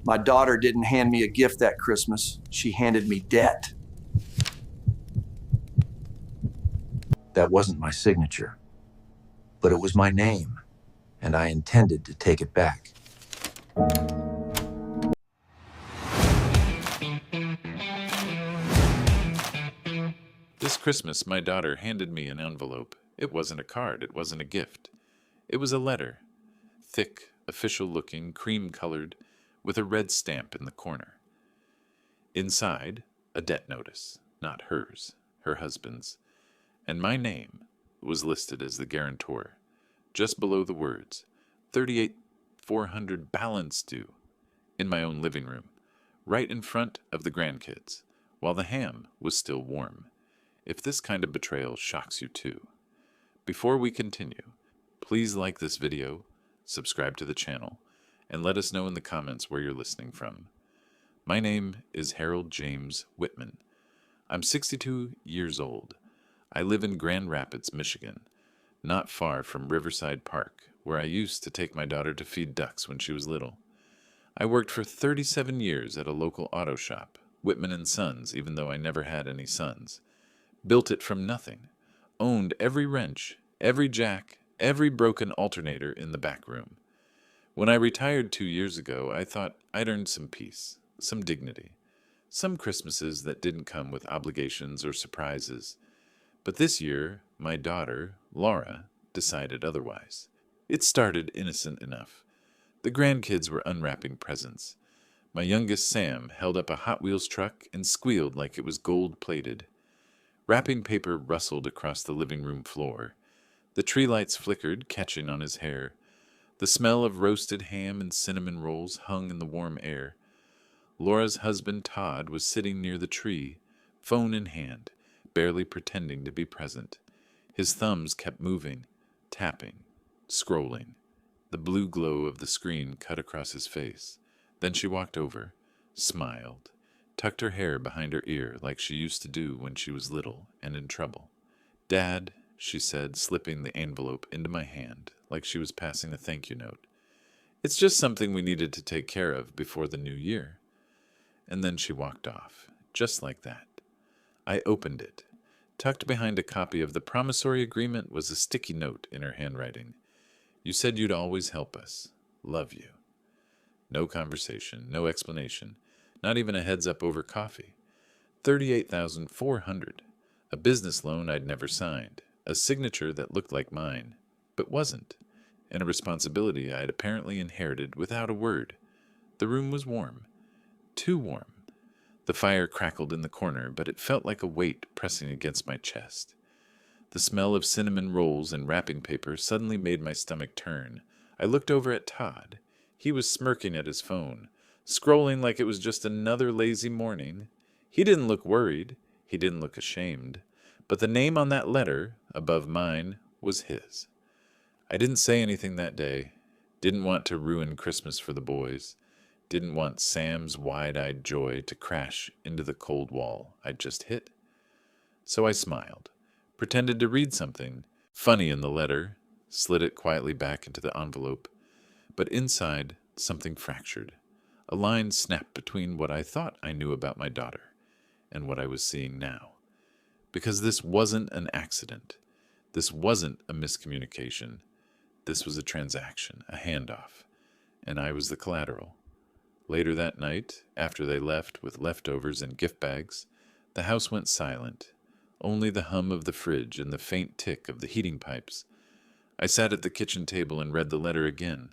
My daughter didn't hand me a gift that Christmas. She handed me debt. That wasn't my signature, but it was my name, and I intended to take it back. This Christmas, my daughter handed me an envelope. It wasn't a card, it wasn't a gift. It was a letter, thick, official-looking, cream-colored, with a red stamp in the corner. Inside, a debt notice, not hers, her husband's, and my name was listed as the guarantor, just below the words, $38,400 balance due, in my own living room, right in front of the grandkids, while the ham was still warm. If this kind of betrayal shocks you too. Before we continue, please like this video, subscribe to the channel, and let us know in the comments where you're listening from. My name is Harold James Whitman. I'm 62 years old. I live in Grand Rapids, Michigan, not far from Riverside Park, where I used to take my daughter to feed ducks when she was little. I worked for 37 years at a local auto shop, Whitman & Sons, even though I never had any sons. Built it from nothing. Owned every wrench, every jack, every broken alternator in the back room. When I retired 2 years ago, I thought I'd earned some peace, some dignity, some Christmases that didn't come with obligations or surprises. But this year, my daughter, Laura, decided otherwise. It started innocent enough. The grandkids were unwrapping presents. My youngest Sam held up a Hot Wheels truck and squealed like it was gold-plated. Wrapping paper rustled across the living room floor. The tree lights flickered, catching on his hair. The smell of roasted ham and cinnamon rolls hung in the warm air. Laura's husband, Todd, was sitting near the tree, phone in hand, barely pretending to be present. His thumbs kept moving, tapping, scrolling. The blue glow of the screen cut across his face. Then she walked over, smiled, tucked her hair behind her ear like she used to do when she was little and in trouble. "Dad," she said, slipping the envelope into my hand like she was passing a thank you note. "It's just something we needed to take care of before the new year." And then she walked off, just like that. I opened it. Tucked behind a copy of the promissory agreement was a sticky note in her handwriting. "You said you'd always help us. Love you." No conversation, no explanation, not even a heads-up over coffee. $38,400, a business loan I'd never signed, a signature that looked like mine, but wasn't, and a responsibility I'd apparently inherited without a word. The room was warm. Too warm. The fire crackled in the corner, but it felt like a weight pressing against my chest. The smell of cinnamon rolls and wrapping paper suddenly made my stomach turn. I looked over at Todd. He was smirking at his phone, scrolling like it was just another lazy morning. He didn't look worried. He didn't look ashamed. But the name on that letter, above mine, was his. I didn't say anything that day. Didn't want to ruin Christmas for the boys. Didn't want Sam's wide-eyed joy to crash into the cold wall I'd just hit. So I smiled, pretended to read something funny in the letter, slid it quietly back into the envelope. But inside, something fractured. A line snapped between what I thought I knew about my daughter and what I was seeing now. Because this wasn't an accident. This wasn't a miscommunication. This was a transaction, a handoff, and I was the collateral. Later that night, after they left with leftovers and gift bags, the house went silent. Only the hum of the fridge and the faint tick of the heating pipes. I sat at the kitchen table and read the letter again.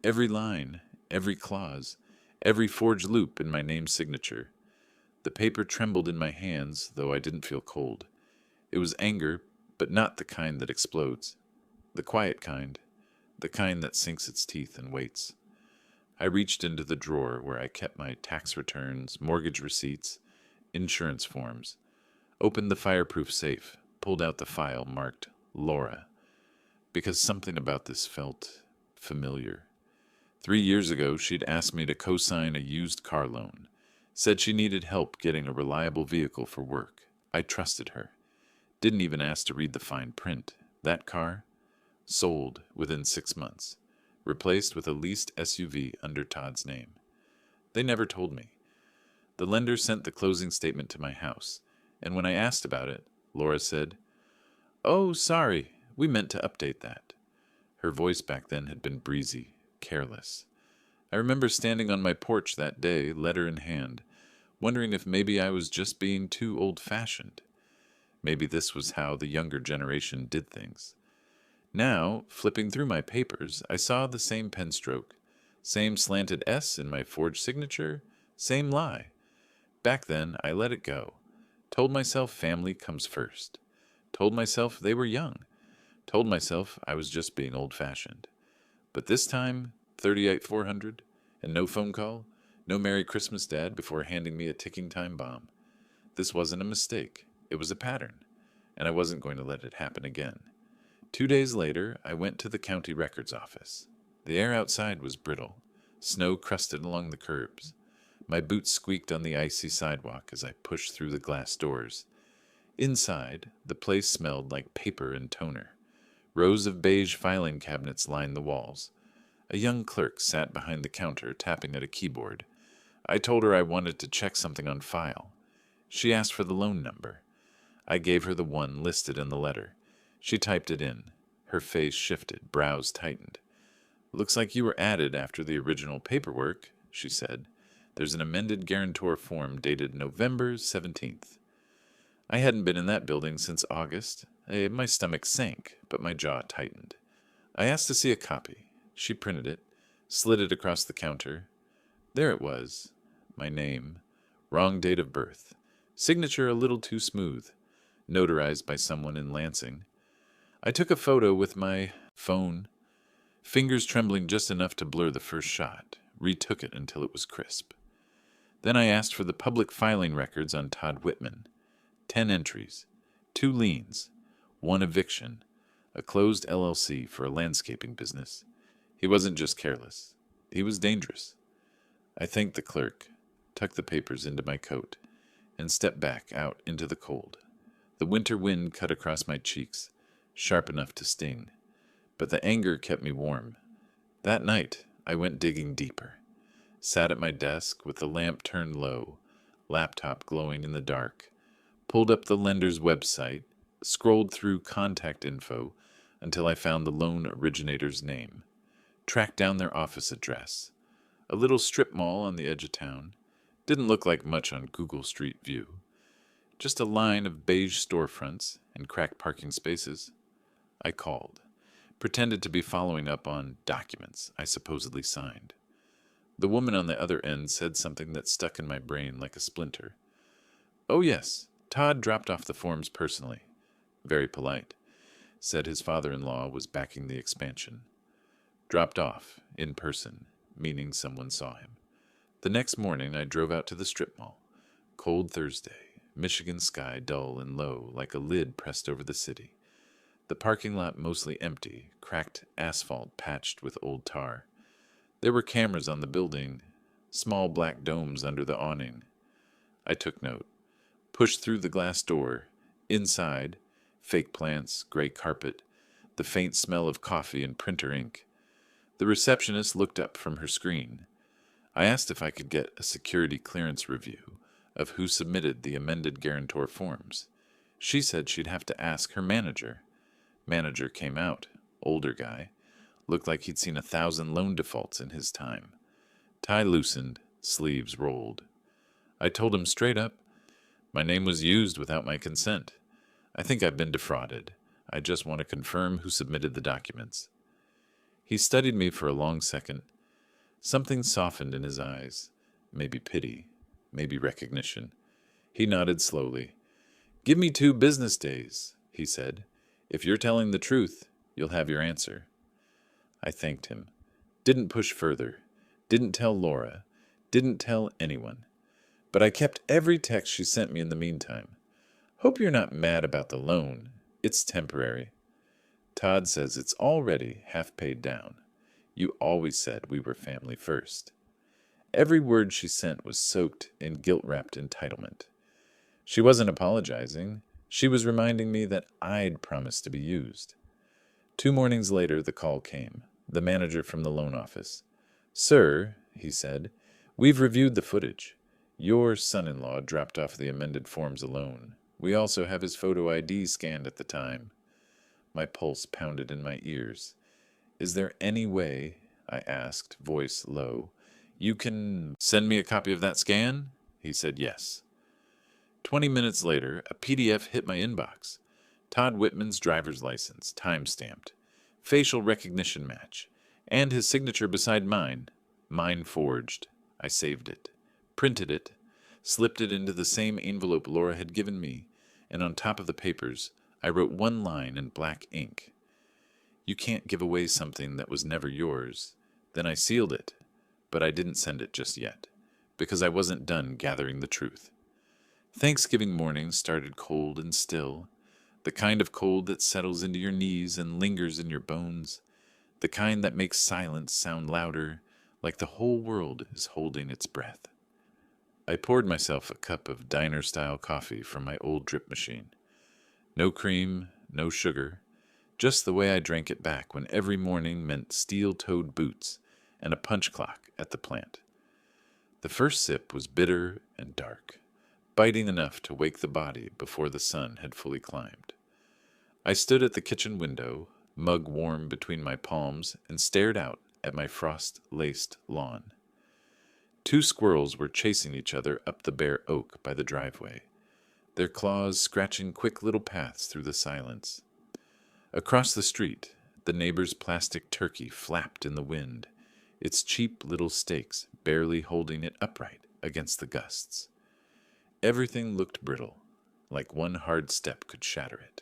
Every line, every clause, every forged loop in my name's signature. The paper trembled in my hands, though I didn't feel cold. It was anger, but not the kind that explodes. The quiet kind. The kind that sinks its teeth and waits. I reached into the drawer where I kept my tax returns, mortgage receipts, insurance forms, opened the fireproof safe, pulled out the file marked Laura, because something about this felt familiar. 3 years ago, she'd asked me to co-sign a used car loan, said she needed help getting a reliable vehicle for work. I trusted her. Didn't even ask to read the fine print. That car? Sold within 6 months. Replaced with a leased SUV under Todd's name. They never told me. The lender sent the closing statement to my house, and when I asked about it, Laura said, "Oh, sorry, we meant to update that." Her voice back then had been breezy, careless. I remember standing on my porch that day, letter in hand, wondering if maybe I was just being too old-fashioned. Maybe this was how the younger generation did things. Now, flipping through my papers, I saw the same pen stroke, same slanted S in my forged signature, same lie. Back then, I let it go. Told myself family comes first. Told myself they were young. Told myself I was just being old-fashioned. But this time, 38,400, and no phone call, no Merry Christmas, Dad, before handing me a ticking time bomb. This wasn't a mistake. It was a pattern, and I wasn't going to let it happen again. 2 days later, I went to the county records office. The air outside was brittle. Snow crusted along the curbs. My boots squeaked on the icy sidewalk as I pushed through the glass doors. Inside, the place smelled like paper and toner. Rows of beige filing cabinets lined the walls. A young clerk sat behind the counter, tapping at a keyboard. I told her I wanted to check something on file. She asked for the loan number. I gave her the one listed in the letter. She typed it in. Her face shifted, brows tightened. "Looks like you were added after the original paperwork," she said. "There's an amended guarantor form dated November 17th. I hadn't been in that building since August. My stomach sank, but my jaw tightened. I asked to see a copy. She printed it, slid it across the counter. There it was. My name. Wrong date of birth. Signature a little too smooth. Notarized by someone in Lansing. I took a photo with my phone, fingers trembling just enough to blur the first shot, retook it until it was crisp. Then I asked for the public filing records on Todd Whitman. 10 entries, 2 liens, 1 eviction, a closed LLC for a landscaping business. He wasn't just careless. He was dangerous. I thanked the clerk, tucked the papers into my coat, and stepped back out into the cold. The winter wind cut across my cheeks, sharp enough to sting, but the anger kept me warm. That night, I went digging deeper. Sat at my desk with the lamp turned low, laptop glowing in the dark, pulled up the lender's website, scrolled through contact info until I found the loan originator's name, tracked down their office address. A little strip mall on the edge of town. Didn't look like much on Google Street View. Just a line of beige storefronts and cracked parking spaces. I called, pretended to be following up on documents I supposedly signed. The woman on the other end said something that stuck in my brain like a splinter. "Oh yes, Todd dropped off the forms personally. Very polite. Said his father-in-law was backing the expansion. Dropped off, in person, meaning someone saw him. The next morning I drove out to the strip mall. Cold Thursday, Michigan sky dull and low like a lid pressed over the city. The parking lot mostly empty, cracked asphalt patched with old tar. There were cameras on the building, small black domes under the awning. I took note. Pushed through the glass door. Inside, fake plants, gray carpet, the faint smell of coffee and printer ink. The receptionist looked up from her screen. I asked if I could get a security clearance review of who submitted the amended guarantor forms. She said she'd have to ask her manager. Manager came out, older guy. Looked like he'd seen 1,000 loan defaults in his time. Tie loosened, sleeves rolled. I told him straight up, my name was used without my consent. I think I've been defrauded. I just want to confirm who submitted the documents. He studied me for a long second. Something softened in his eyes. Maybe pity, maybe recognition. He nodded slowly. "Give me 2 business days," he said. "If you're telling the truth, you'll have your answer." I thanked him. Didn't push further. Didn't tell Laura. Didn't tell anyone. But I kept every text she sent me in the meantime. "Hope you're not mad about the loan. It's temporary. Todd says it's already half paid down. You always said we were family first." Every word she sent was soaked in guilt-wrapped entitlement. She wasn't apologizing. She was reminding me that I'd promised to be used. 2 mornings later, the call came. The manager from the loan office. "Sir," he said, We've reviewed the footage. Your son-in-law dropped off the amended forms alone. We also have his photo ID scanned at the time. My pulse pounded in my ears. Is there any way, I asked, voice low, you can send me a copy of that scan? He said yes. 20 minutes later, a PDF hit my inbox. Todd Whitman's driver's license, time-stamped, facial recognition match, and his signature beside mine forged. I saved it, printed it, slipped it into the same envelope Laura had given me, and on top of the papers, I wrote one line in black ink. You can't give away something that was never yours. Then I sealed it, but I didn't send it just yet, because I wasn't done gathering the truth. Thanksgiving morning started cold and still, the kind of cold that settles into your knees and lingers in your bones, the kind that makes silence sound louder, like the whole world is holding its breath. I poured myself a cup of diner-style coffee from my old drip machine. No cream, no sugar, just the way I drank it back when every morning meant steel-toed boots and a punch clock at the plant. The first sip was bitter and dark, biting enough to wake the body before the sun had fully climbed. I stood at the kitchen window, mug warm between my palms, and stared out at my frost-laced lawn. 2 squirrels were chasing each other up the bare oak by the driveway, their claws scratching quick little paths through the silence. Across the street, the neighbor's plastic turkey flapped in the wind, its cheap little stakes barely holding it upright against the gusts. Everything looked brittle, like one hard step could shatter it.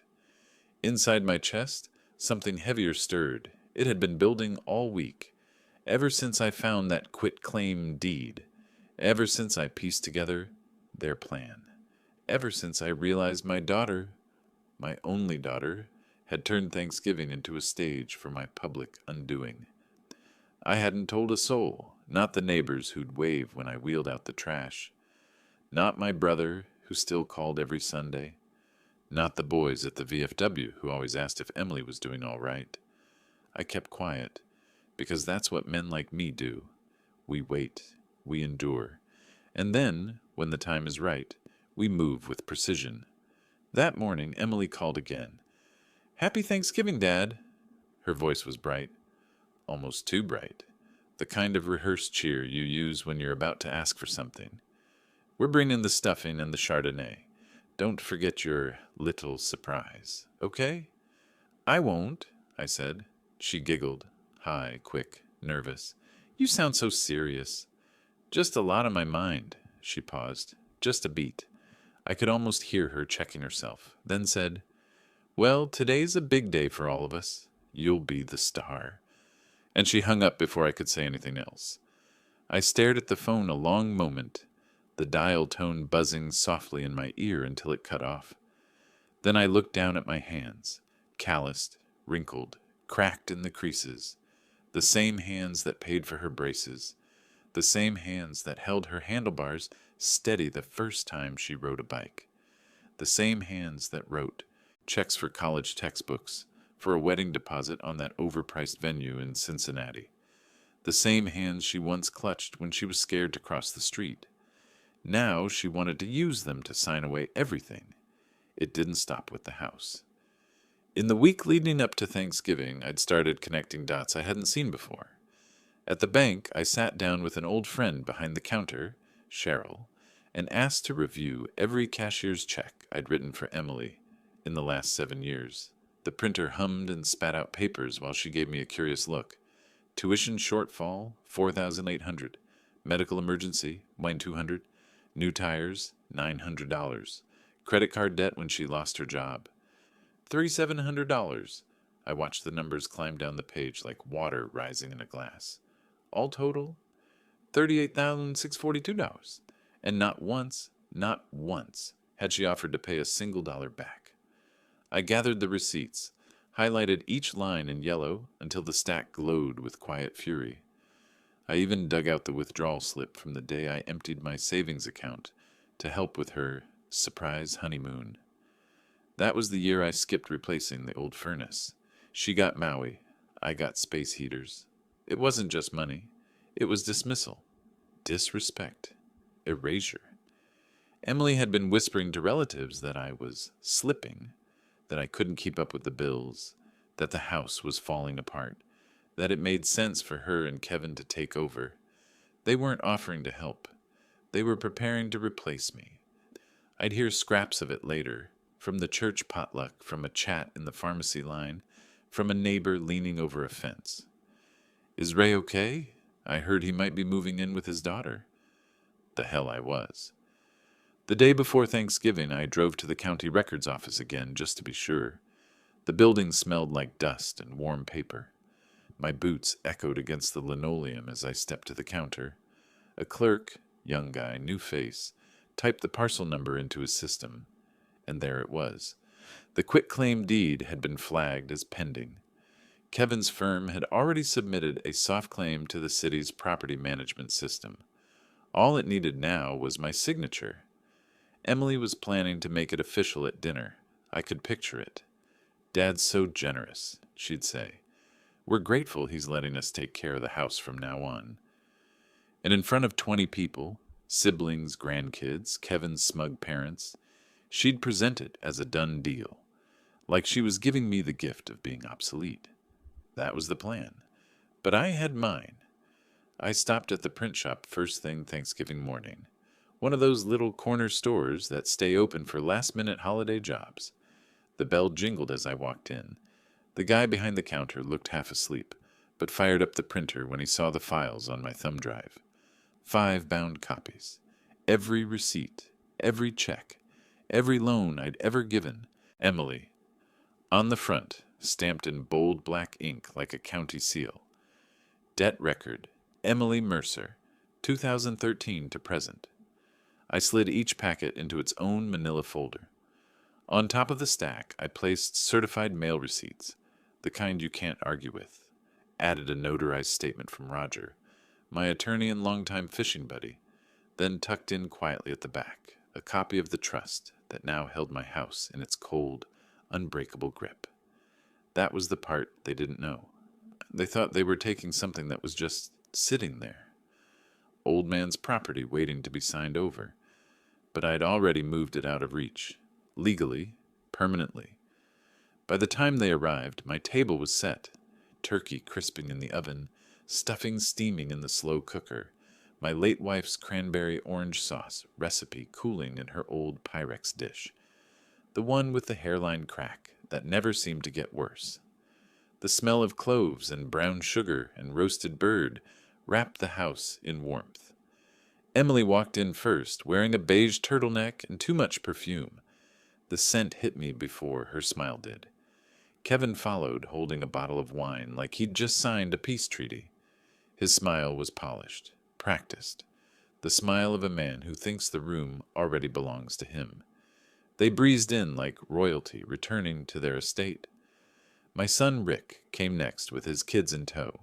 Inside my chest, something heavier stirred. It had been building all week, ever since I found that quit-claim deed, ever since I pieced together their plan, ever since I realized my daughter, my only daughter, had turned Thanksgiving into a stage for my public undoing. I hadn't told a soul, not the neighbors who'd wave when I wheeled out the trash, not my brother, who still called every Sunday, not the boys at the VFW who always asked if Emily was doing all right. I kept quiet, because that's what men like me do. We wait, we endure, and then, when the time is right, we move with precision. That morning, Emily called again. "Happy Thanksgiving, Dad." Her voice was bright, almost too bright, the kind of rehearsed cheer you use when you're about to ask for something. "We're bringing the stuffing and the Chardonnay. Don't forget your little surprise, okay?" "I won't," I said. She giggled, high, quick, nervous. "You sound so serious." "Just a lot on my mind." She paused, just a beat. I could almost hear her checking herself, then said, "Well, today's a big day for all of us. You'll be the star." And she hung up before I could say anything else. I stared at the phone a long moment, the dial tone buzzing softly in my ear until it cut off. Then I looked down at my hands, calloused, wrinkled, cracked in the creases, the same hands that paid for her braces, the same hands that held her handlebars steady the first time she rode a bike, the same hands that wrote checks for college textbooks, for a wedding deposit on that overpriced venue in Cincinnati, the same hands she once clutched when she was scared to cross the street. Now she wanted to use them to sign away everything. It didn't stop with the house. In the week leading up to Thanksgiving, I'd started connecting dots I hadn't seen before. At the bank, I sat down with an old friend behind the counter, Cheryl, and asked to review every cashier's check I'd written for Emily in the last 7 years. The printer hummed and spat out papers while she gave me a curious look. Tuition shortfall, $4,800. Medical emergency, $200. New tires, $900. Credit card debt when she lost her job, $3,700. I watched the numbers climb down the page like water rising in a glass. All total, $38,642. And not once, had she offered to pay a single dollar back. I gathered the receipts, highlighted each line in yellow until the stack glowed with quiet fury. I even dug out the withdrawal slip from the day I emptied my savings account to help with her surprise honeymoon. That was the year I skipped replacing the old furnace. She got Maui, I got space heaters. It wasn't just money, it was dismissal. disrespect, erasure. Emily had been whispering to relatives that I was slipping, that I couldn't keep up with the bills, that the house was falling apart, that it made sense for her and Kevin to take over. They weren't offering to help. They were preparing to replace me. I'd hear scraps of it later, from the church potluck, from a chat in the pharmacy line, from a neighbor leaning over a fence. Is Ray okay? I heard he might be moving in with his daughter. The hell I was. The day before Thanksgiving, I drove to the county records office again, just to be sure. The building smelled like dust and warm paper. My boots echoed against the linoleum as I stepped to the counter. A clerk, young guy, new face, typed the parcel number into his system, and there it was. The quitclaim deed had been flagged as pending. Kevin's firm had already submitted a soft claim to the city's property management system. All it needed now was my signature. Emily was planning to make it official at dinner. I could picture it. "Dad's so generous," she'd say. "We're grateful he's letting us take care of the house from now on." And in front of 20 people, siblings, grandkids, Kevin's smug parents, she'd present it as a done deal, like she was giving me the gift of being obsolete. That was the plan. But I had mine. I stopped at the print shop first thing Thanksgiving morning, one of those little corner stores that stay open for last-minute holiday jobs. The bell jingled as I walked in. The guy behind the counter looked half asleep, but fired up the printer when he saw the files on my thumb drive. 5 bound copies. Every receipt, every check, every loan I'd ever given. Emily. On the front, stamped in bold black ink like a county seal. Debt record, Emily Mercer, 2013 to present. I slid each packet into its own manila folder. On top of the stack, I placed certified mail receipts, the kind you can't argue with. Added a notarized statement from Roger, my attorney and longtime fishing buddy, then tucked in quietly at the back, a copy of the trust that now held my house in its cold, unbreakable grip. That was the part they didn't know. They thought they were taking something that was just sitting there. Old man's property waiting to be signed over. But I'd already moved it out of reach. Legally, permanently. By the time they arrived, my table was set. Turkey crisping in the oven, stuffing steaming in the slow cooker, my late wife's cranberry orange sauce recipe cooling in her old Pyrex dish. The one with the hairline crack that never seemed to get worse. The smell of cloves and brown sugar and roasted bird wrapped the house in warmth. Emily walked in first, wearing a beige turtleneck and too much perfume. The scent hit me before her smile did. Kevin followed, holding a bottle of wine like he'd just signed a peace treaty. His smile was polished, practiced, the smile of a man who thinks the room already belongs to him. They breezed in like royalty returning to their estate. My son Rick came next with his kids in tow,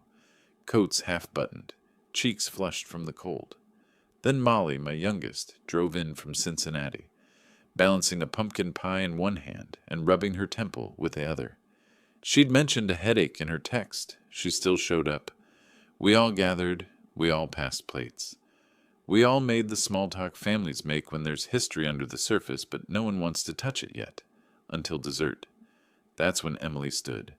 coats half-buttoned, cheeks flushed from the cold. Then Molly, my youngest, drove in from Cincinnati, balancing a pumpkin pie in one hand and rubbing her temple with the other. She'd mentioned a headache in her text. She still showed up. We all gathered. We all passed plates. We all made the small talk families make when there's history under the surface, but no one wants to touch it yet, until dessert. That's when Emily stood.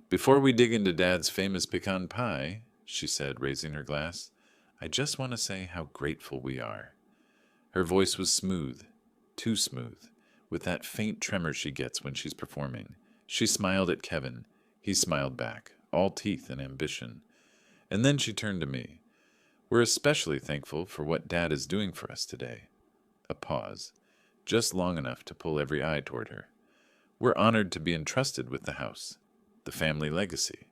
"Before we dig into Dad's famous pecan pie," she said, raising her glass, "I just want to say how grateful we are." Her voice was smooth, too smooth, with that faint tremor she gets when she's performing. She smiled at Kevin. He smiled back, all teeth and ambition. And then she turned to me. "We're especially thankful for what Dad is doing for us today." A pause, just long enough to pull every eye toward her. "We're honored to be entrusted with the house, the family legacy,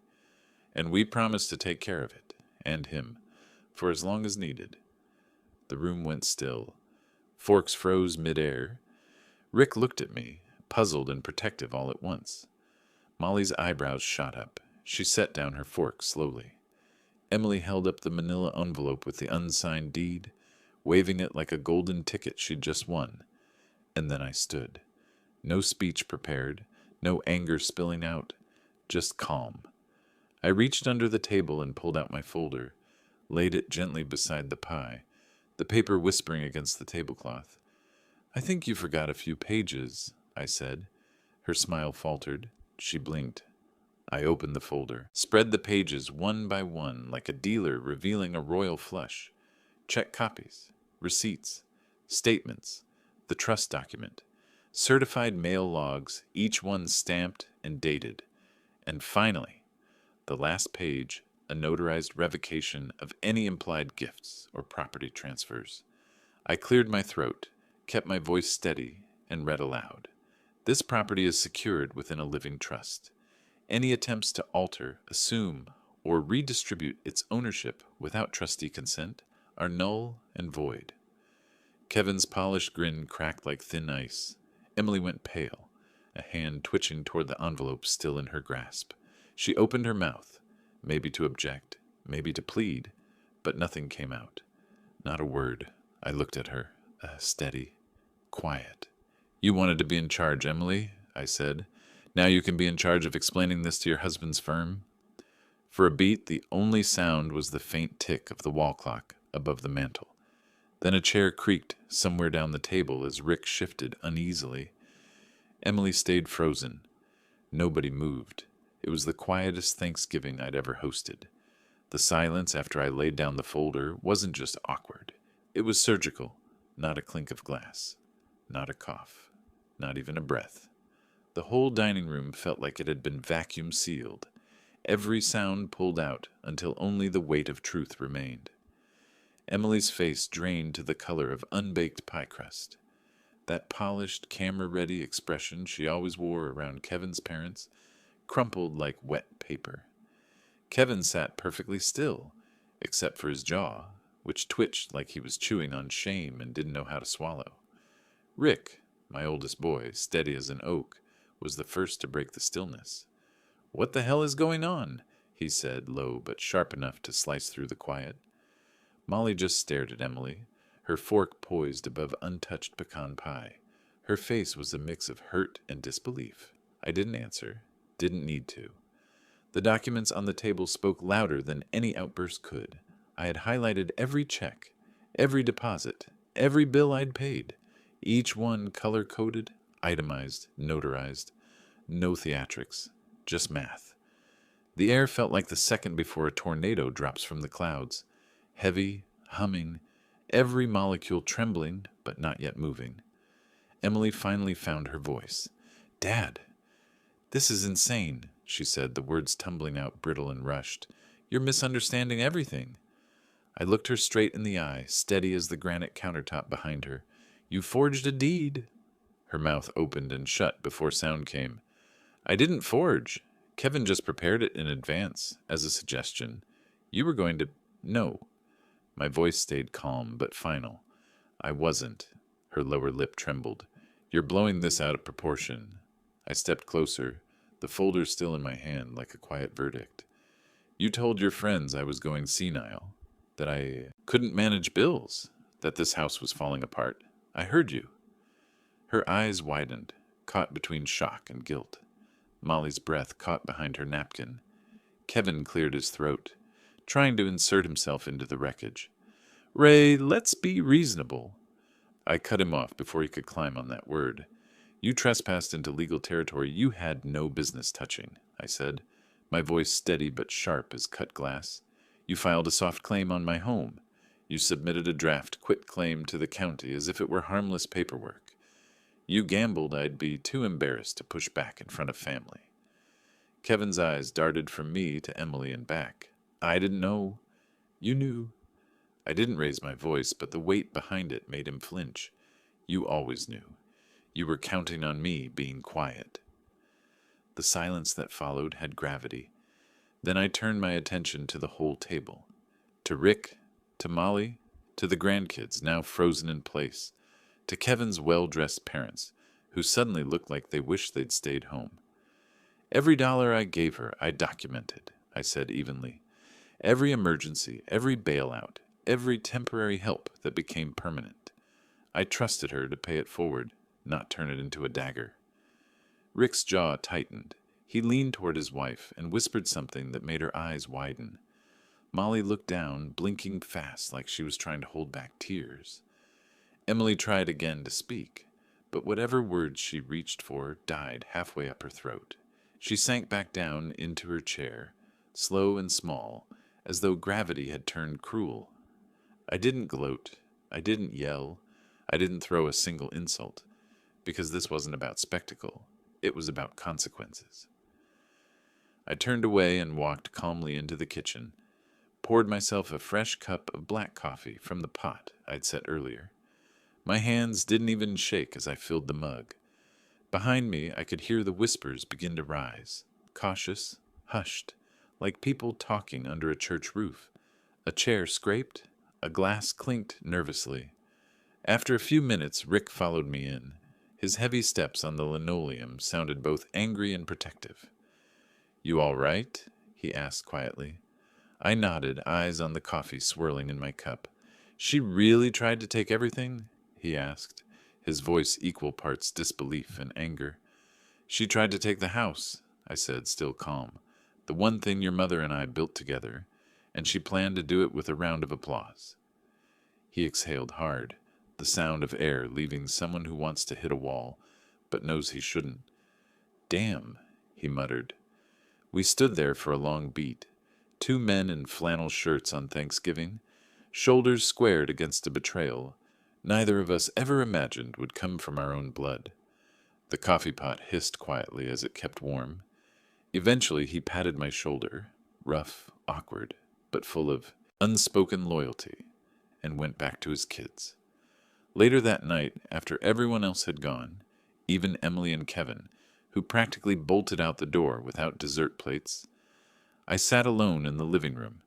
and we promise to take care of it, and him, for as long as needed." The room went still. Forks froze midair. Rick looked at me, puzzled and protective all at once. Molly's eyebrows shot up. She set down her fork slowly. Emily held up the manila envelope with the unsigned deed, waving it like a golden ticket she'd just won. And then I stood. No speech prepared, no anger spilling out, just calm. I reached under the table and pulled out my folder, laid it gently beside the pie, the paper whispering against the tablecloth. "I think you forgot a few pages," I said. Her smile faltered. She blinked. I opened the folder, spread the pages one by one like a dealer revealing a royal flush. Check copies, receipts, statements, the trust document, certified mail logs, each one stamped and dated. And finally, the last page, a notarized revocation of any implied gifts or property transfers. I cleared my throat, kept my voice steady, and read aloud. This property is secured within a living trust. Any attempts to alter, assume, or redistribute its ownership without trustee consent are null and void. Kevin's polished grin cracked like thin ice. Emily went pale, a hand twitching toward the envelope still in her grasp. She opened her mouth, maybe to object, maybe to plead, but nothing came out. Not a word. I looked at her, steady, quiet. "You wanted to be in charge, Emily," I said. "Now you can be in charge of explaining this to your husband's firm." For a beat, the only sound was the faint tick of the wall clock above the mantel. Then a chair creaked somewhere down the table as Rick shifted uneasily. Emily stayed frozen. Nobody moved. It was the quietest Thanksgiving I'd ever hosted. The silence after I laid down the folder wasn't just awkward. It was surgical, not a clink of glass, not a cough, not even a breath. The whole dining room felt like it had been vacuum sealed, every sound pulled out until only the weight of truth remained. Emily's face drained to the color of unbaked pie crust. That polished, camera-ready expression she always wore around Kevin's parents crumpled like wet paper. Kevin sat perfectly still, except for his jaw, which twitched like he was chewing on shame and didn't know how to swallow. Rick, my oldest boy, steady as an oak, was the first to break the stillness. "What the hell is going on?" he said, low but sharp enough to slice through the quiet. Molly just stared at Emily, her fork poised above untouched pecan pie. Her face was a mix of hurt and disbelief. I didn't answer, didn't need to. The documents on the table spoke louder than any outburst could. I had highlighted every check, every deposit, every bill I'd paid, each one color-coded, itemized, notarized. No theatrics, just math. The air felt like the second before a tornado drops from the clouds, heavy, humming, every molecule trembling but not yet moving. Emily finally found her voice. "Dad, this is insane," she said, the words tumbling out brittle and rushed. "You're misunderstanding everything." I looked her straight in the eye, steady as the granite countertop behind her. "You forged a deed." Her mouth opened and shut before sound came. "I didn't forge. Kevin just prepared it in advance, as a suggestion. You were going to—" "No." My voice stayed calm but final. "I wasn't." Her lower lip trembled. "You're blowing this out of proportion." I stepped closer, the folder still in my hand like a quiet verdict. "You told your friends I was going senile, that I couldn't manage bills, that this house was falling apart. I heard you." Her eyes widened, caught between shock and guilt. Molly's breath caught behind her napkin. Kevin cleared his throat, trying to insert himself into the wreckage. "Ray, let's be reasonable." I cut him off before he could climb on that word. "You trespassed into legal territory you had no business touching," I said, my voice steady but sharp as cut glass. "You filed a soft claim on my home. You submitted a draft quitclaim to the county as if it were harmless paperwork. You gambled I'd be too embarrassed to push back in front of family." Kevin's eyes darted from me to Emily and back. "I didn't know." "You knew." I didn't raise my voice, but the weight behind it made him flinch. "You always knew. You were counting on me being quiet." The silence that followed had gravity. Then I turned my attention to the whole table. To Rick, to Molly, to the grandkids now frozen in place, to Kevin's well-dressed parents, who suddenly looked like they wished they'd stayed home. "Every dollar I gave her, I documented," I said evenly. "Every emergency, every bailout, every temporary help that became permanent. I trusted her to pay it forward, not turn it into a dagger." Rick's jaw tightened. He leaned toward his wife and whispered something that made her eyes widen. Molly looked down, blinking fast like she was trying to hold back tears. Emily tried again to speak, but whatever words she reached for died halfway up her throat. She sank back down into her chair, slow and small, as though gravity had turned cruel. I didn't gloat. I didn't yell. I didn't throw a single insult, because this wasn't about spectacle. It was about consequences. I turned away and walked calmly into the kitchen, poured myself a fresh cup of black coffee from the pot I'd set earlier. My hands didn't even shake as I filled the mug. Behind me, I could hear the whispers begin to rise, cautious, hushed, like people talking under a church roof. A chair scraped, a glass clinked nervously. After a few minutes, Rick followed me in. His heavy steps on the linoleum sounded both angry and protective. "You all right?" he asked quietly. I nodded, eyes on the coffee swirling in my cup. "She really tried to take everything?" he asked, his voice equal parts disbelief and anger. "She tried to take the house," I said, still calm. "The one thing your mother and I built together, and she planned to do it with a round of applause." He exhaled hard, the sound of air leaving someone who wants to hit a wall, but knows he shouldn't. "Damn," he muttered. We stood there for a long beat. Two men in flannel shirts on Thanksgiving, shoulders squared against a betrayal neither of us ever imagined would come from our own blood. The coffee pot hissed quietly as it kept warm. Eventually he patted my shoulder, rough, awkward, but full of unspoken loyalty, and went back to his kids. Later that night, after everyone else had gone, even Emily and Kevin, who practically bolted out the door without dessert plates, I sat alone in the living room.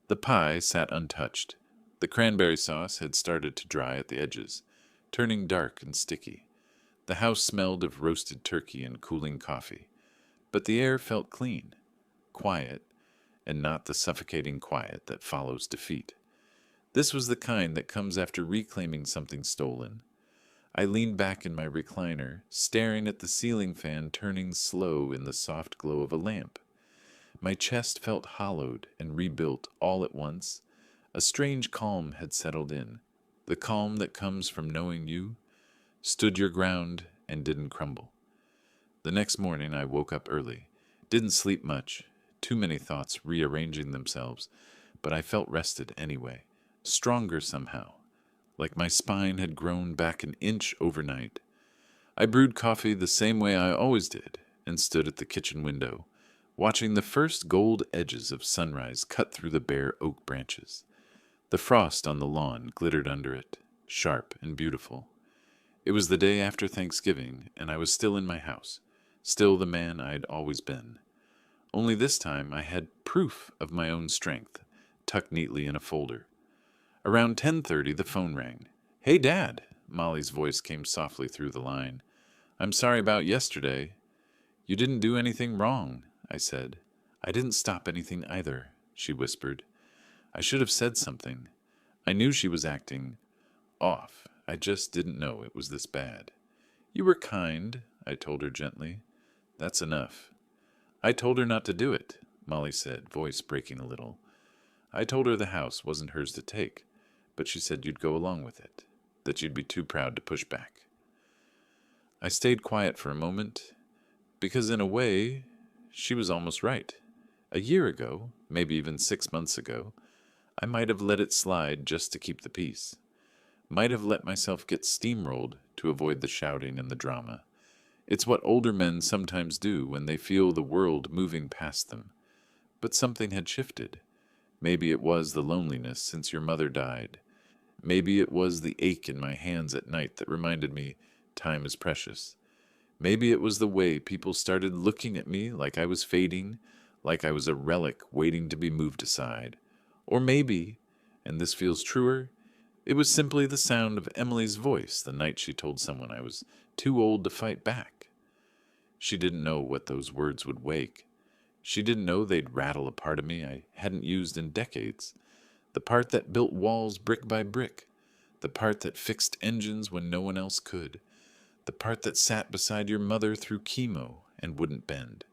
The pie sat untouched. The cranberry sauce had started to dry at the edges, turning dark and sticky. The house smelled of roasted turkey and cooling coffee, but the air felt clean, quiet, and not the suffocating quiet that follows defeat. This was the kind that comes after reclaiming something stolen. I leaned back in my recliner, staring at the ceiling fan turning slow in the soft glow of a lamp. My chest felt hollowed and rebuilt all at once. A strange calm had settled in, the calm that comes from knowing you stood your ground and didn't crumble. The next morning I woke up early, didn't sleep much, too many thoughts rearranging themselves, but I felt rested anyway, stronger somehow, like my spine had grown back an inch overnight. I brewed coffee the same way I always did and stood at the kitchen window, watching the first gold edges of sunrise cut through the bare oak branches. The frost on the lawn glittered under it, sharp and beautiful. It was the day after Thanksgiving, and I was still in my house, still the man I'd always been. Only this time I had proof of my own strength, tucked neatly in a folder. Around 10:30 the phone rang. "Hey, Dad," Molly's voice came softly through the line. "I'm sorry about yesterday." "You didn't do anything wrong," I said. "I didn't stop anything either," she whispered. I should have said something. I knew she was acting off. I just didn't know it was this bad. "You were kind," I told her gently. "That's enough." "I told her not to do it," Molly said, voice breaking a little. "I told her the house wasn't hers to take, but she said you'd go along with it, that you'd be too proud to push back." I stayed quiet for a moment, because in a way, she was almost right. A year ago, maybe even 6 months ago, I might have let it slide just to keep the peace. Might have let myself get steamrolled to avoid the shouting and the drama. It's what older men sometimes do when they feel the world moving past them. But something had shifted. Maybe it was the loneliness since your mother died. Maybe it was the ache in my hands at night that reminded me time is precious. Maybe it was the way people started looking at me like I was fading, like I was a relic waiting to be moved aside. Or maybe, and this feels truer, it was simply the sound of Emily's voice the night she told someone I was too old to fight back. She didn't know what those words would wake. She didn't know they'd rattle a part of me I hadn't used in decades. The part that built walls brick by brick. The part that fixed engines when no one else could. The part that sat beside your mother through chemo and wouldn't bend.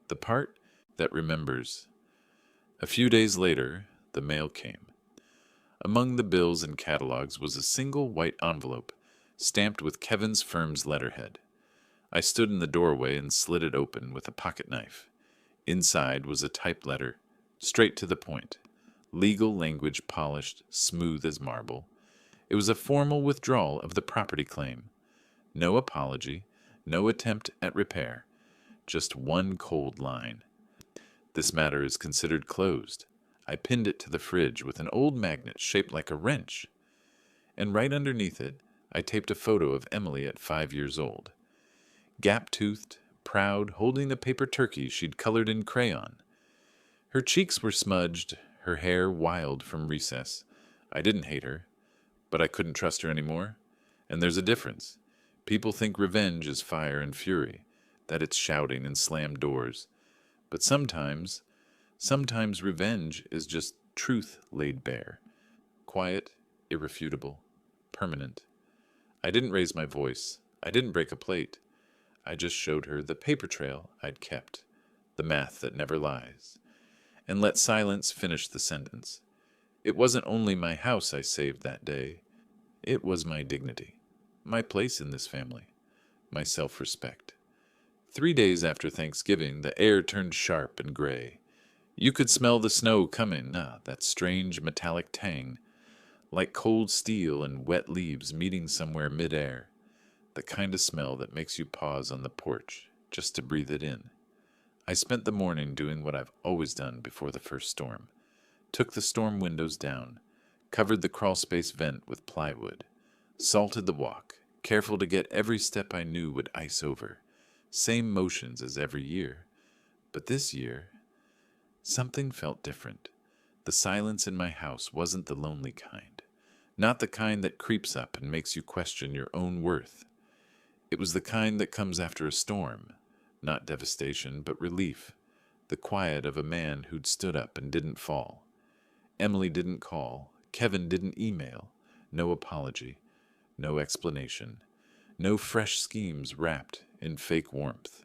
The part that remembers. A few days later, the mail came. Among the bills and catalogs was a single white envelope, stamped with Kevin's firm's letterhead. I stood in the doorway and slid it open with a pocket knife. Inside was a typed letter, straight to the point. Legal language polished, smooth as marble. It was a formal withdrawal of the property claim. No apology, no attempt at repair. Just one cold line. This matter is considered closed. I pinned it to the fridge with an old magnet shaped like a wrench. And right underneath it, I taped a photo of Emily at 5 years old. Gap-toothed, proud, holding a paper turkey she'd colored in crayon. Her cheeks were smudged, her hair wild from recess. I didn't hate her, but I couldn't trust her anymore. And there's a difference. People think revenge is fire and fury, that it's shouting and slammed doors. But sometimes revenge is just truth laid bare. Quiet, irrefutable, permanent. I didn't raise my voice. I didn't break a plate. I just showed her the paper trail I'd kept, the math that never lies, and let silence finish the sentence. It wasn't only my house I saved that day. It was my dignity, my place in this family, my self-respect. 3 days after Thanksgiving, the air turned sharp and gray. You could smell the snow coming, that strange metallic tang, like cold steel and wet leaves meeting somewhere midair. The kind of smell that makes you pause on the porch just to breathe it in. I spent the morning doing what I've always done before the first storm. Took the storm windows down, covered the crawlspace vent with plywood, salted the walk, careful to get every step I knew would ice over. Same motions as every year. But this year, something felt different. The silence in my house wasn't the lonely kind. Not the kind that creeps up and makes you question your own worth. It was the kind that comes after a storm. Not devastation, but relief. The quiet of a man who'd stood up and didn't fall. Emily didn't call. Kevin didn't email. No apology. No explanation. No fresh schemes wrapped in fake warmth.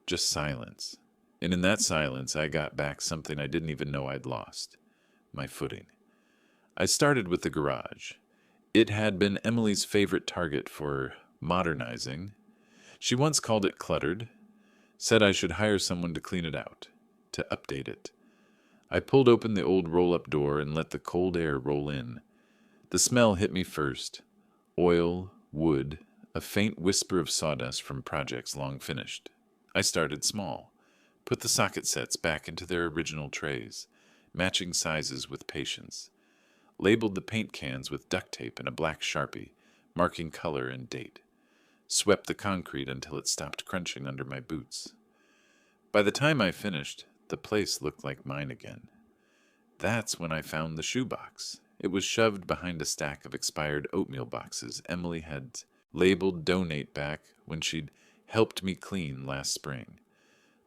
Just silence. And in that silence, I got back something I didn't even know I'd lost. My footing. I started with the garage. It had been Emily's favorite target for modernizing. She once called it cluttered, said I should hire someone to clean it out, to update it. I pulled open the old roll-up door and let the cold air roll in. The smell hit me first. Oil, wood, a faint whisper of sawdust from projects long finished. I started small. Put the socket sets back into their original trays, matching sizes with patience. Labeled the paint cans with duct tape and a black Sharpie, marking color and date. Swept the concrete until it stopped crunching under my boots. By the time I finished, the place looked like mine again. That's when I found the shoebox. It was shoved behind a stack of expired oatmeal boxes Emily had labeled donate back when she'd helped me clean last spring.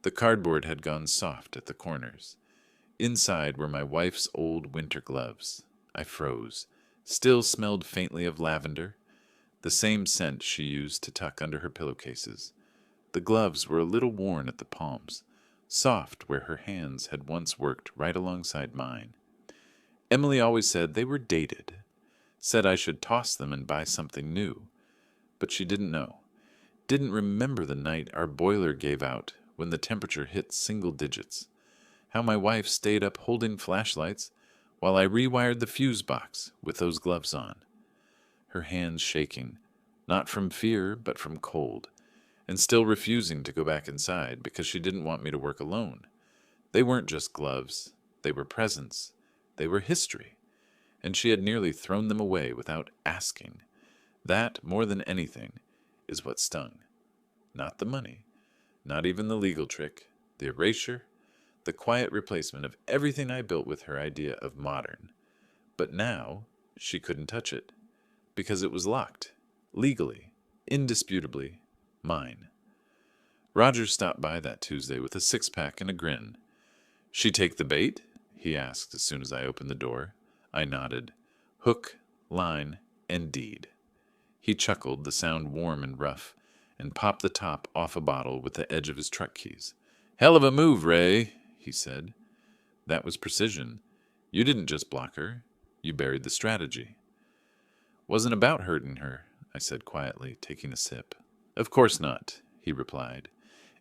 The cardboard had gone soft at the corners. Inside were my wife's old winter gloves. I froze. Still smelled faintly of lavender, the same scent she used to tuck under her pillowcases. The gloves were a little worn at the palms, soft where her hands had once worked right alongside mine. Emily always said they were dated, said I should toss them and buy something new. But she didn't know. Didn't remember the night our boiler gave out when the temperature hit single digits. How my wife stayed up holding flashlights while I rewired the fuse box with those gloves on. Her hands shaking, not from fear but from cold, and still refusing to go back inside because she didn't want me to work alone. They weren't just gloves. They were presents. They were history. And she had nearly thrown them away without asking. That, more than anything, is what stung. Not the money. Not even the legal trick. The erasure. The quiet replacement of everything I built with her idea of modern. But now, she couldn't touch it. Because it was locked. Legally. Indisputably. Mine. Roger stopped by that Tuesday with a six-pack and a grin. "She take the bait?" he asked as soon as I opened the door. I nodded. Hook, line, and deed. He chuckled, the sound warm and rough, and popped the top off a bottle with the edge of his truck keys. "Hell of a move, Ray," he said. That was precision. You didn't just block her, you buried the strategy. Wasn't about hurting her, I said quietly, taking a sip. Of course not, he replied.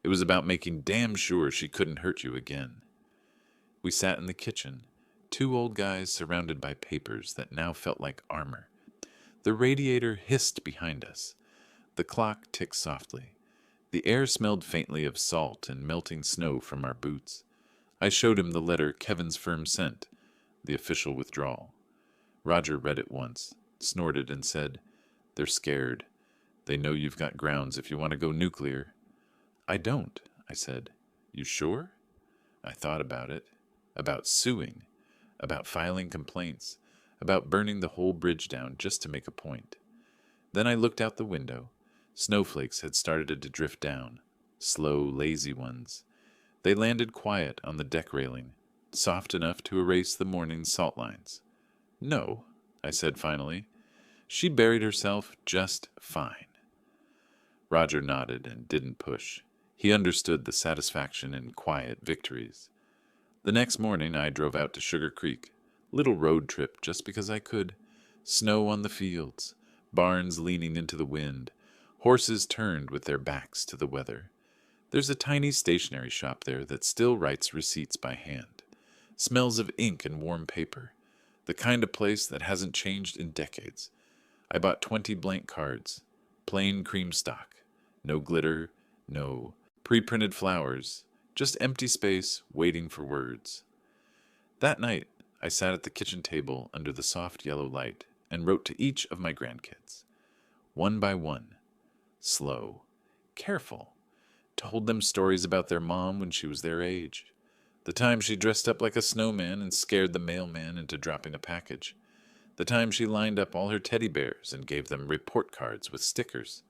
It was about making damn sure she couldn't hurt you again. We sat in the kitchen, two old guys surrounded by papers that now felt like armor. The radiator hissed behind us. The clock ticked softly. The air smelled faintly of salt and melting snow from our boots. I showed him the letter Kevin's firm sent, the official withdrawal. Roger read it once, snorted, and said, "They're scared. They know you've got grounds if you want to go nuclear." "I don't," I said. "You sure?" I thought about it. About suing. About filing complaints. About burning the whole bridge down just to make a point. Then I looked out the window. Snowflakes had started to drift down. Slow, lazy ones. They landed quiet on the deck railing, soft enough to erase the morning's salt lines. "No," I said finally. "She buried herself just fine." Roger nodded and didn't push. He understood the satisfaction in quiet victories. The next morning I drove out to Sugar Creek. Little road trip just because I could. Snow on the fields, barns leaning into the wind, horses turned with their backs to the weather. There's a tiny stationery shop there that still writes receipts by hand. Smells of ink and warm paper. The kind of place that hasn't changed in decades. I bought 20 blank cards. Plain cream stock. No glitter, no pre-printed flowers. Just empty space waiting for words. That night, I sat at the kitchen table under the soft yellow light and wrote to each of my grandkids. One by one. Slow. Careful. Told them stories about their mom when she was their age. The time she dressed up like a snowman and scared the mailman into dropping a package. The time she lined up all her teddy bears and gave them report cards with stickers.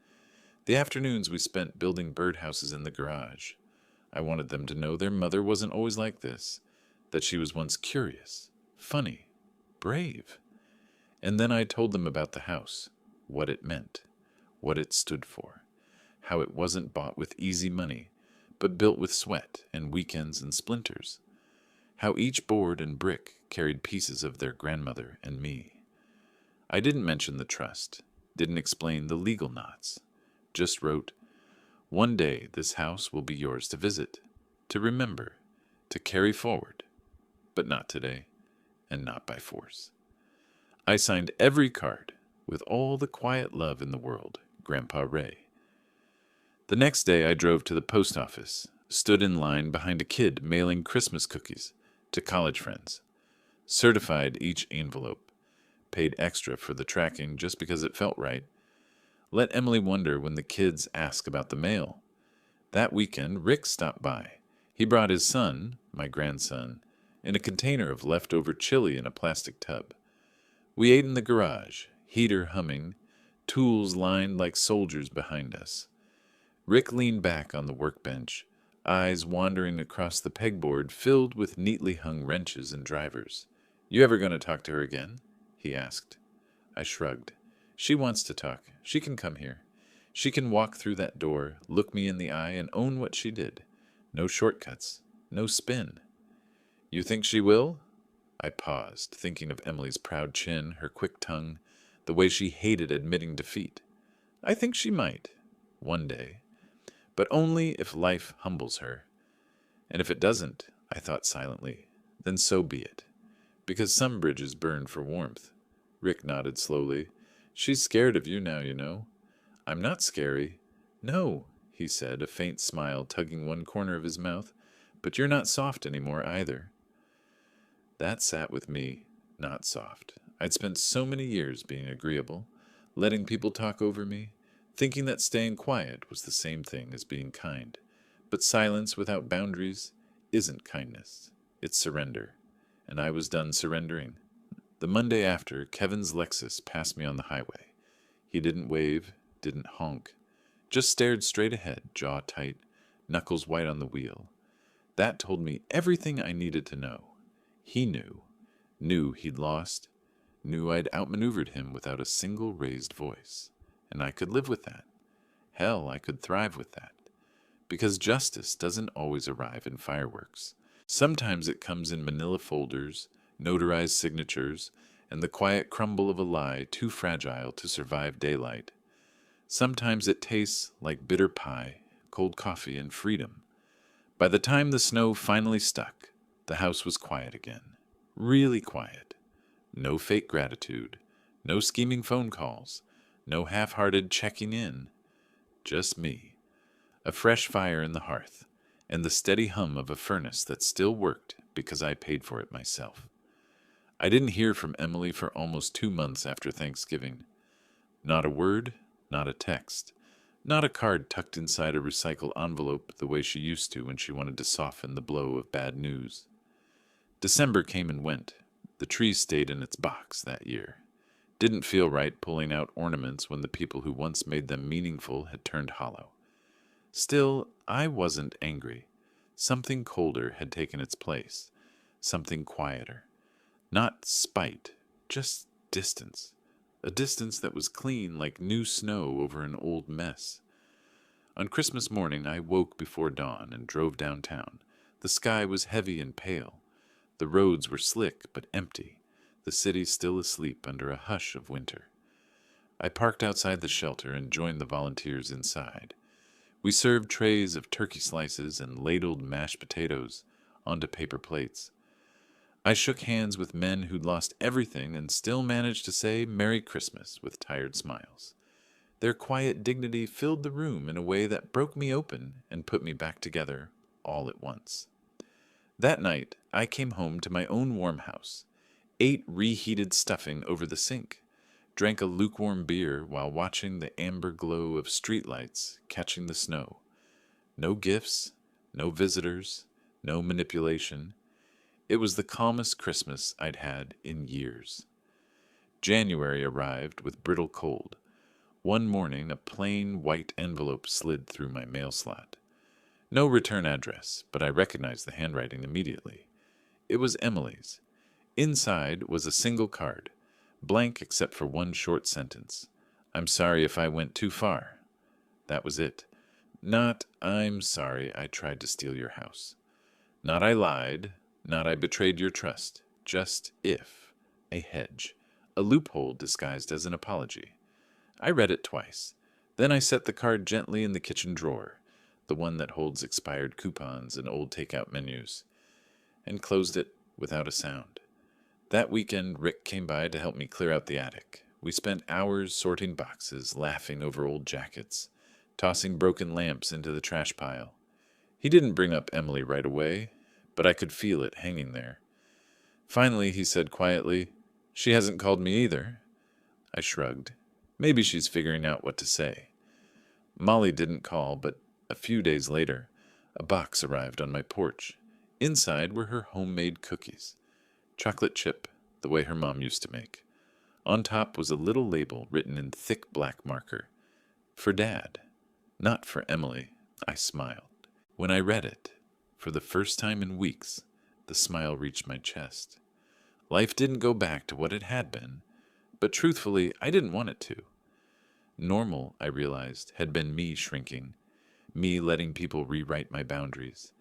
The afternoons we spent building birdhouses in the garage. I wanted them to know their mother wasn't always like this, that she was once curious, funny, brave. And then I told them about the house, what it meant, what it stood for, how it wasn't bought with easy money, but built with sweat and weekends and splinters, how each board and brick carried pieces of their grandmother and me. I didn't mention the trust, didn't explain the legal knots, just wrote, "One day this house will be yours to visit, to remember, to carry forward, but not today, and not by force." I signed every card with all the quiet love in the world, Grandpa Ray. The next day I drove to the post office, stood in line behind a kid mailing Christmas cookies to college friends, certified each envelope, paid extra for the tracking just because it felt right. Let Emily wonder when the kids ask about the mail. That weekend, Rick stopped by. He brought his son, my grandson, in a container of leftover chili in a plastic tub. We ate in the garage, heater humming, tools lined like soldiers behind us. Rick leaned back on the workbench, eyes wandering across the pegboard filled with neatly hung wrenches and drivers. "You ever going to talk to her again?" he asked. I shrugged. "She wants to talk. She can come here. She can walk through that door, look me in the eye, and own what she did. No shortcuts. No spin." "You think she will?" I paused, thinking of Emily's proud chin, her quick tongue, the way she hated admitting defeat. "I think she might. One day. But only if life humbles her. And if it doesn't," I thought silently, "then so be it. Because some bridges burn for warmth." Rick nodded slowly. "She's scared of you now, you know." "I'm not scary." "No," he said, a faint smile tugging one corner of his mouth. "But you're not soft anymore either." That sat with me, not soft. I'd spent so many years being agreeable, letting people talk over me, thinking that staying quiet was the same thing as being kind. But silence without boundaries isn't kindness. It's surrender. And I was done surrendering. The Monday after, Kevin's Lexus passed me on the highway. He didn't wave, didn't honk, just stared straight ahead, jaw tight, knuckles white on the wheel. That told me everything I needed to know. He knew he'd lost, knew I'd outmaneuvered him without a single raised voice. And I could live with that. Hell, I could thrive with that. Because justice doesn't always arrive in fireworks. Sometimes it comes in manila folders, notarized signatures, and the quiet crumble of a lie too fragile to survive daylight. Sometimes it tastes like bitter pie, cold coffee, and freedom. By the time the snow finally stuck, the house was quiet again. Really quiet. No fake gratitude. No scheming phone calls. No half-hearted checking in. Just me. A fresh fire in the hearth, and the steady hum of a furnace that still worked because I paid for it myself. I didn't hear from Emily for almost 2 months after Thanksgiving. Not a word, not a text, not a card tucked inside a recycled envelope the way she used to when she wanted to soften the blow of bad news. December came and went. The tree stayed in its box that year. Didn't feel right pulling out ornaments when the people who once made them meaningful had turned hollow. Still, I wasn't angry. Something colder had taken its place. Something quieter. Not spite, just distance. A distance that was clean like new snow over an old mess. On Christmas morning, I woke before dawn and drove downtown. The sky was heavy and pale. The roads were slick but empty, the city still asleep under a hush of winter. I parked outside the shelter and joined the volunteers inside. We served trays of turkey slices and ladled mashed potatoes onto paper plates. I shook hands with men who'd lost everything and still managed to say Merry Christmas with tired smiles. Their quiet dignity filled the room in a way that broke me open and put me back together all at once. That night, I came home to my own warm house, ate reheated stuffing over the sink, drank a lukewarm beer while watching the amber glow of streetlights catching the snow. No gifts, no visitors, no manipulation. It was the calmest Christmas I'd had in years. January arrived with brittle cold. One morning, a plain white envelope slid through my mail slot. No return address, but I recognized the handwriting immediately. It was Emily's. Inside was a single card, blank except for one short sentence. I'm sorry if I went too far. That was it. Not, I'm sorry I tried to steal your house. Not I lied, not I betrayed your trust. Just if. A hedge. A loophole disguised as an apology. I read it twice. Then I set the card gently in the kitchen drawer, the one that holds expired coupons and old takeout menus, and closed it without a sound. That weekend, Rick came by to help me clear out the attic. We spent hours sorting boxes, laughing over old jackets, tossing broken lamps into the trash pile. He didn't bring up Emily right away, but I could feel it hanging there. Finally, he said quietly, "She hasn't called me either." I shrugged. Maybe she's figuring out what to say. Molly didn't call, but a few days later, a box arrived on my porch. Inside were her homemade cookies. Chocolate chip, the way her mom used to make. On top was a little label written in thick black marker. For Dad, not for Emily. I smiled. When I read it, for the first time in weeks, the smile reached my chest. Life didn't go back to what it had been, but truthfully, I didn't want it to. Normal, I realized, had been me shrinking, me letting people rewrite my boundaries,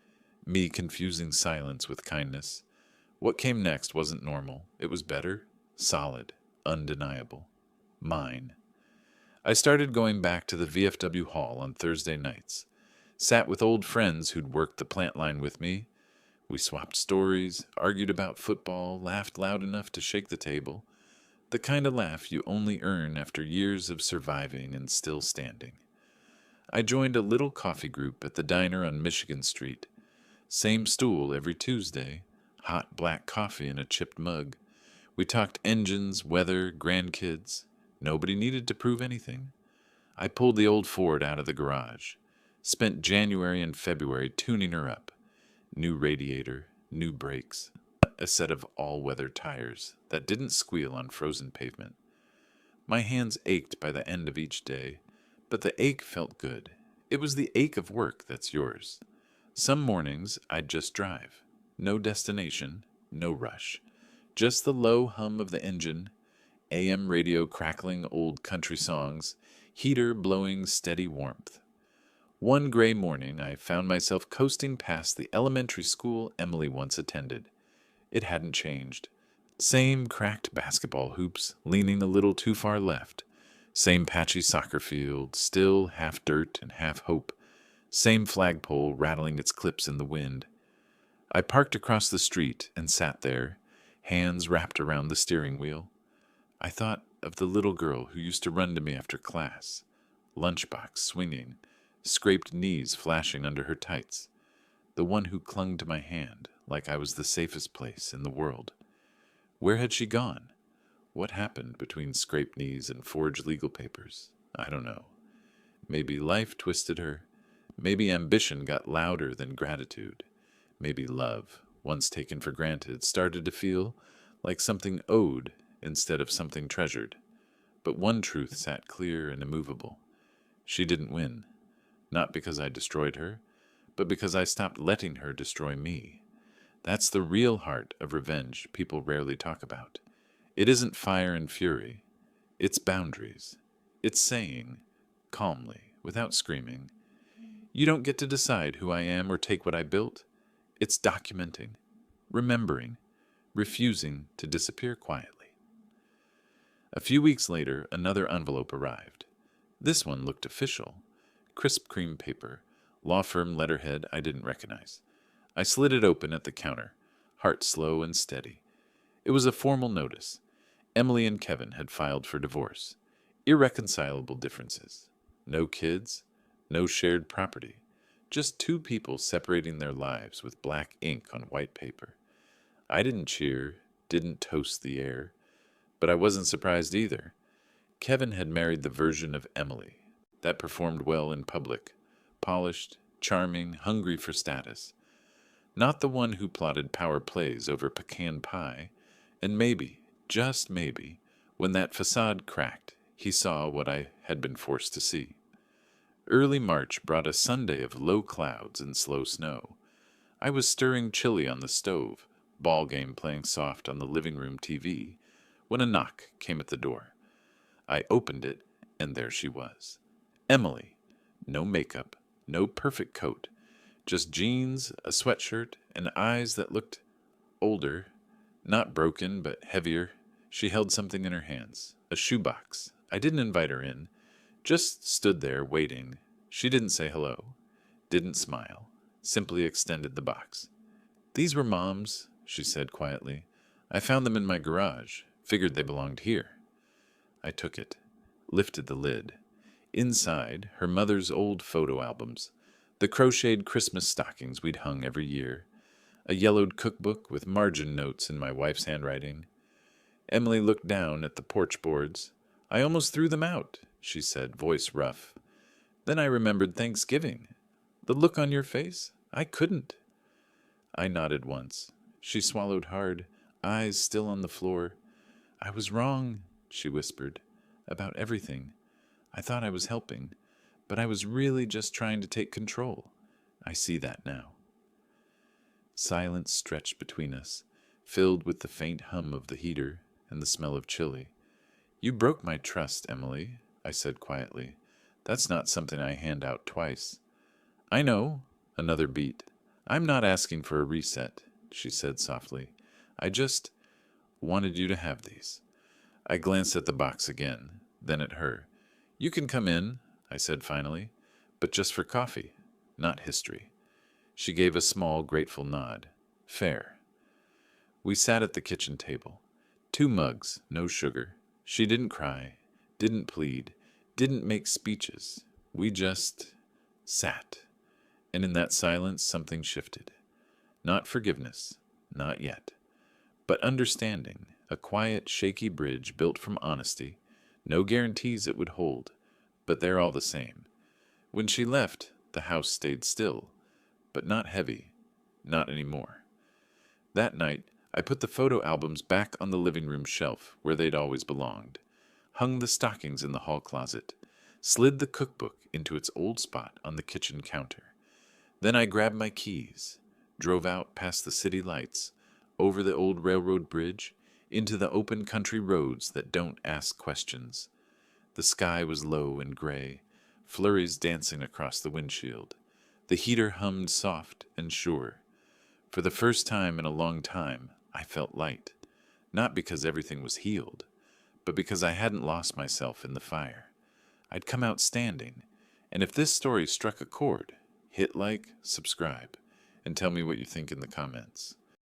me confusing silence with kindness. What came next wasn't normal. It was better, solid, undeniable. Mine. I started going back to the VFW hall on Thursday nights. Sat with old friends who'd worked the plant line with me. We swapped stories, argued about football, laughed loud enough to shake the table. The kind of laugh you only earn after years of surviving and still standing. I joined a little coffee group at the diner on Michigan Street. Same stool every Tuesday, hot black coffee in a chipped mug. We talked engines, weather, grandkids. Nobody needed to prove anything. I pulled the old Ford out of the garage. Spent January and February tuning her up. New radiator, new brakes, a set of all-weather tires that didn't squeal on frozen pavement. My hands ached by the end of each day, but the ache felt good. It was the ache of work that's yours. Some mornings I'd just drive. No destination, no rush. Just the low hum of the engine, AM radio crackling old country songs, heater blowing steady warmth. One gray morning, I found myself coasting past the elementary school Emily once attended. It hadn't changed. Same cracked basketball hoops leaning a little too far left. Same patchy soccer field, still half dirt and half hope. Same flagpole rattling its clips in the wind. I parked across the street and sat there, hands wrapped around the steering wheel. I thought of the little girl who used to run to me after class, lunchbox swinging, scraped knees flashing under her tights, the one who clung to my hand like I was the safest place in the world. Where had she gone? What happened between scraped knees and forged legal papers? I don't know. Maybe life twisted her. Maybe ambition got louder than gratitude. Maybe love, once taken for granted, started to feel like something owed instead of something treasured. But one truth sat clear and immovable. She didn't win. Not because I destroyed her, but because I stopped letting her destroy me. That's the real heart of revenge people rarely talk about. It isn't fire and fury. It's boundaries. It's saying, calmly, without screaming, you don't get to decide who I am or take what I built. It's documenting, remembering, refusing to disappear quietly. A few weeks later, another envelope arrived. This one looked official. Crisp cream paper, law firm letterhead I didn't recognize. I slid it open at the counter, heart slow and steady. It was a formal notice. Emily and Kevin had filed for divorce. Irreconcilable differences. No kids, no shared property. Just two people separating their lives with black ink on white paper. I didn't cheer, didn't toast the air, but I wasn't surprised either. Kevin had married the version of Emily that performed well in public, polished, charming, hungry for status. Not the one who plotted power plays over pecan pie, and maybe, just maybe, when that facade cracked, he saw what I had been forced to see. Early March brought a Sunday of low clouds and slow snow. I was stirring chili on the stove, ball game playing soft on the living room TV, when a knock came at the door. I opened it, and there she was. Emily. No makeup, no perfect coat, just jeans, a sweatshirt, and eyes that looked older, not broken, but heavier. She held something in her hands, a shoebox. I didn't invite her in, just stood there waiting. She didn't say hello, didn't smile, simply extended the box. These were Mom's, she said quietly. I found them in my garage, figured they belonged here. I took it, lifted the lid. Inside, her mother's old photo albums, the crocheted Christmas stockings we'd hung every year, a yellowed cookbook with margin notes in my wife's handwriting. Emily looked down at the porch boards. I almost threw them out, she said, voice rough. Then I remembered Thanksgiving. The look on your face? I couldn't. I nodded once. She swallowed hard, eyes still on the floor. I was wrong, she whispered, about everything. I thought I was helping, but I was really just trying to take control. I see that now. Silence stretched between us, filled with the faint hum of the heater and the smell of chili. You broke my trust, Emily, I said quietly. That's not something I hand out twice. I know, another beat. I'm not asking for a reset, she said softly. I just wanted you to have these. I glanced at the box again, then at her. You can come in, I said finally, but just for coffee, not history. She gave a small, grateful nod. Fair. We sat at the kitchen table. 2 mugs, no sugar. She didn't cry, didn't plead, didn't make speeches. We just sat. And in that silence, something shifted. Not forgiveness, not yet, but understanding, a quiet, shaky bridge built from honesty. No guarantees it would hold, but they're all the same. When she left, the house stayed still, but not heavy, not anymore. That night, I put the photo albums back on the living room shelf where they'd always belonged, hung the stockings in the hall closet, slid the cookbook into its old spot on the kitchen counter. Then I grabbed my keys, drove out past the city lights, over the old railroad bridge, into the open country roads that don't ask questions. The sky was low and gray, flurries dancing across the windshield. The heater hummed soft and sure. For the first time in a long time, I felt light. Not because everything was healed, but because I hadn't lost myself in the fire. I'd come out standing. And if this story struck a chord, hit like, subscribe, and tell me what you think in the comments.